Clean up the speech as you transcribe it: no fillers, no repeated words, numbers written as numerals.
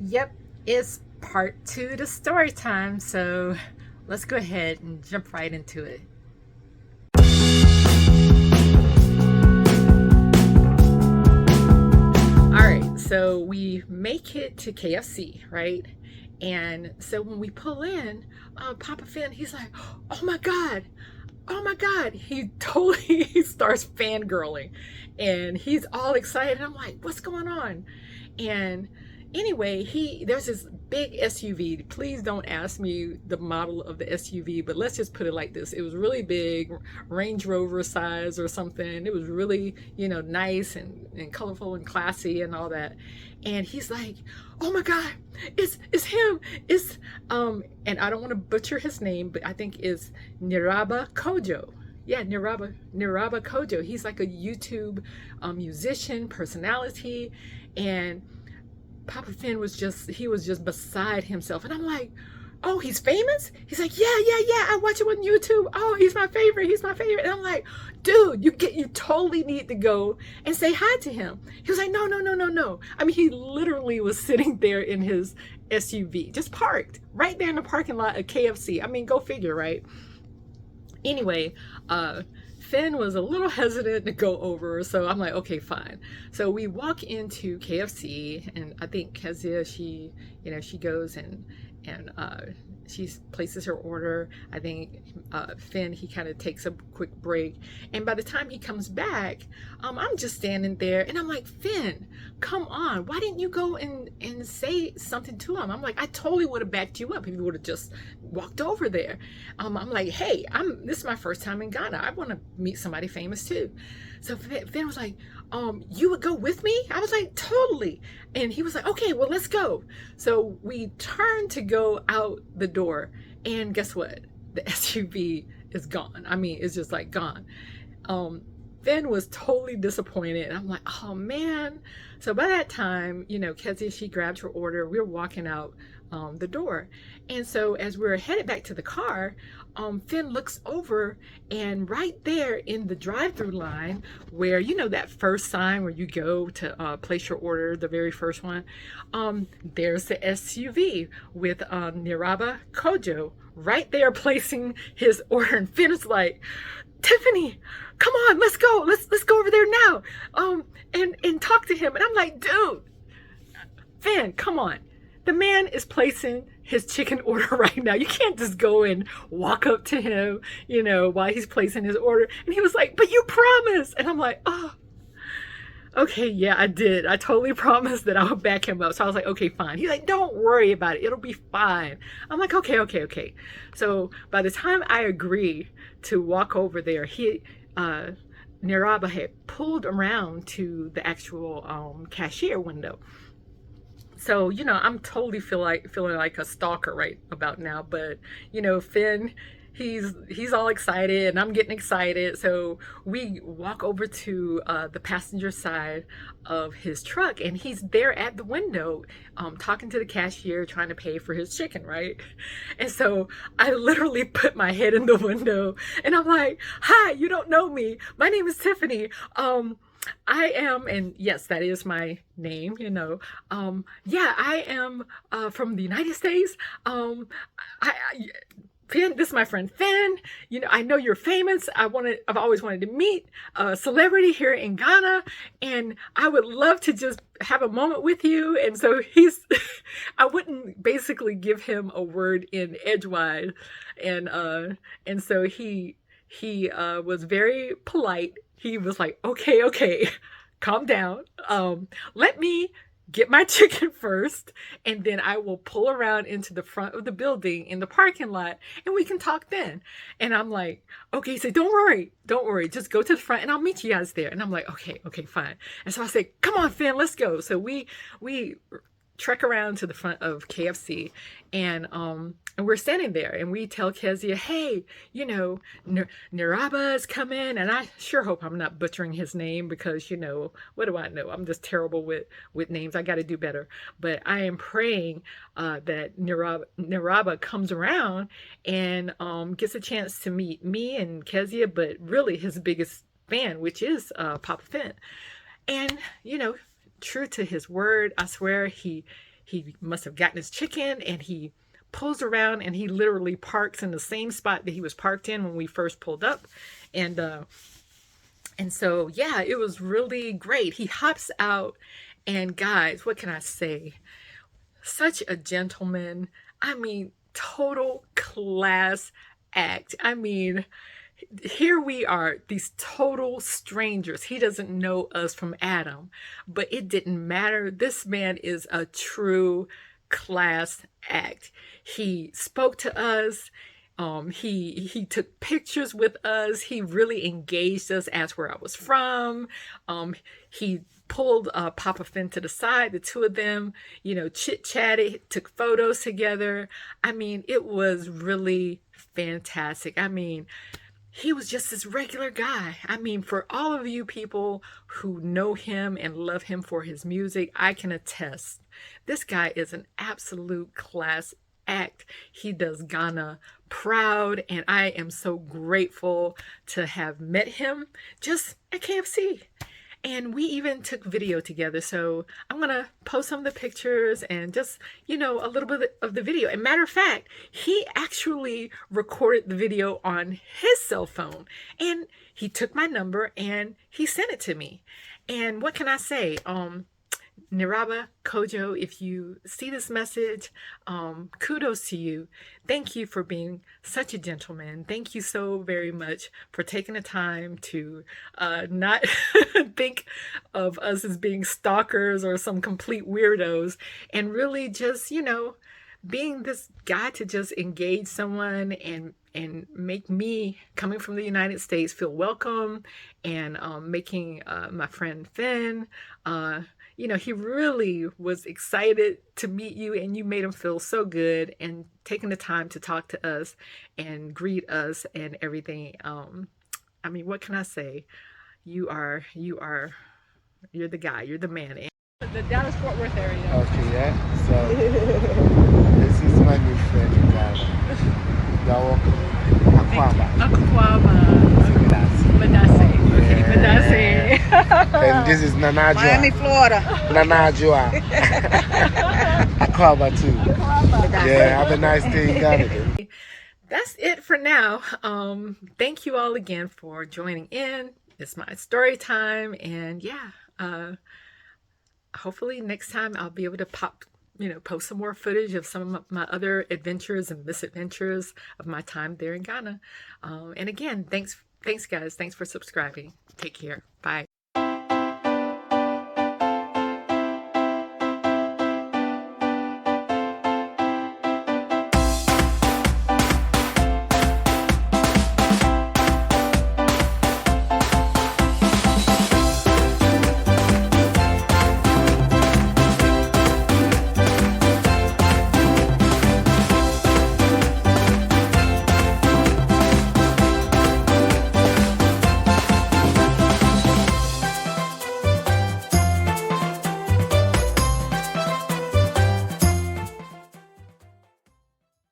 Yep, it's part two to story time, so let's go ahead and jump right into it. All right, so we make it to KFC, right? And so when we pull in, Papa Finn, he's like, "Oh my God, oh my God!" He totally he starts fangirling, and he's all excited. I'm like, "What's going on?" And anyway, he there's this big SUV. Please don't ask me the model of the SUV, but let's just put it like this. It was really big, Range Rover size or something. It was really, nice and colorful and classy and all that. And he's like, "Oh my God, it's him. It's and I don't want to butcher his name, but I think it's Nhyiraba Kojo. Yeah, Nhyiraba Kojo. He's like a YouTube musician personality, and Papa Finn was just beside himself. And I'm like, "Oh, he's famous?" He's like, "Yeah, yeah, yeah. I watch him on YouTube. Oh, he's my favorite. He's my favorite." And I'm like, "Dude, you totally need to go and say hi to him." He was like, "No, no, no, no, no." I mean, he literally was sitting there in his SUV, just parked right there in the parking lot of KFC. I mean, go figure, right? Anyway, Finn was a little hesitant to go over, so I'm like, okay, fine. So we walk into KFC, and I think Kezia, she goes and she places her order. I think Finn, he kind of takes a quick break, and by the time he comes back, I'm just standing there, and I'm like, "Finn, come on, why didn't you go and say something to him?" I'm like, "I totally would have backed you up if you would have just walked over there." I'm like, "Hey, this is my first time in Ghana. I want to meet somebody famous too." So Finn was like, "You would go with me?" I was like, "Totally." And he was like, "Okay, well, let's go." So we turned to go out the door, and guess what? The SUV is gone. I mean, it's just like gone. Finn was totally disappointed. And I'm like, "Oh man." So by that time, Kezia, she grabbed her order. We were walking out the door. And so as we were headed back to the car, Finn looks over, and right there in the drive-through line, where that first sign where you go to place your order, the very first one, there's the SUV with Nhyiraba Kojo right there placing his order. And Finn is like, "Tiffany, come on, let's go. Let's go over there now. And talk to him." And I'm like, "Dude, Finn, come on. The man is placing his chicken order right now. You can't just go and walk up to him, while he's placing his order." And he was like, "But you promised." And I'm like, "Oh, okay, yeah, I did. I totally promised that I would back him up." So I was like, "Okay, fine." He's like, "Don't worry about it. It'll be fine." I'm like, "Okay, okay, okay." So by the time I agree to walk over there, Nhyiraba had pulled around to the actual cashier window. So, I'm totally feeling like a stalker right about now. But, Finn, he's all excited, and I'm getting excited. So we walk over to the passenger side of his truck, and he's there at the window, talking to the cashier, trying to pay for his chicken, right? And so I literally put my head in the window, and I'm like, "Hi, you don't know me. My name is Tiffany. I am," and yes, that is my name, "Yeah, I am from the United States. Finn, this is my friend Finn. I know you're famous. I've always wanted to meet a celebrity here in Ghana, and I would love to just have a moment with you." And so I wouldn't basically give him a word in edgewise, and so he was very polite. He was like, "Okay, okay, calm down. Let me get my chicken first, and then I will pull around into the front of the building in the parking lot, and we can talk then." And I'm like, "Okay." So don't worry, just go to the front, and I'll meet you guys there. And I'm like, "Okay, okay, fine." And so I said, "Come on, Finn, let's go." So we trek around to the front of KFC, and we're standing there, and we tell Kezia, "Hey, Nhyiraba is coming," and I sure hope I'm not butchering his name, because what do I know? I'm just terrible with names. I got to do better. But I am praying that Nhyiraba comes around and gets a chance to meet me and Kezia, but really his biggest fan, which is Papa Finn. And true to his word, I swear, he must have gotten his chicken, and he pulls around, and he literally parks in the same spot that he was parked in when we first pulled up. And so, yeah, it was really great. He hops out, and guys, what can I say? Such a gentleman. I mean, total class act. I mean, here we are, these total strangers. He doesn't know us from Adam, but it didn't matter. This man is a true class act. He spoke to us. He took pictures with us. He really engaged us, asked where I was from. He pulled Papa Finn to the side, the two of them, chit-chatted, took photos together. I mean, it was really fantastic. I mean, he was just this regular guy. I mean, for all of you people who know him and love him for his music, I can attest. This guy is an absolute class act. He does Ghana proud, and I am so grateful to have met him just at KFC. And we even took video together. So I'm going to post some of the pictures and just, a little bit of the video. And matter of fact, he actually recorded the video on his cell phone. And he took my number and he sent it to me. And what can I say? Nhyiraba Kojo, if you see this message, kudos to you. Thank you for being such a gentleman. Thank you so very much for taking the time to not think of us as being stalkers or some complete weirdos, and really just, being this guy to just engage someone and make me, coming from the United States, feel welcome, and making my friend Finn, he really was excited to meet you, and you made him feel so good, and taking the time to talk to us and greet us and everything. I mean, what can I say? You're the guy, you're the man. The Dallas-Fort Worth area. Okay, yeah. So this is my new friend in Ghana. Y'all welcome. Akwaba. Madase. Okay, Madase. And this is Nanajua. Miami, Florida. Nanajua. Akwaba too. Yeah, have a nice day in Ghana. That's it for now. Thank you all again for joining in. It's my story time, and yeah, hopefully next time I'll be able to post some more footage of some of my other adventures and misadventures of my time there in Ghana. And again, thanks guys. Thanks for subscribing. Take care. Bye.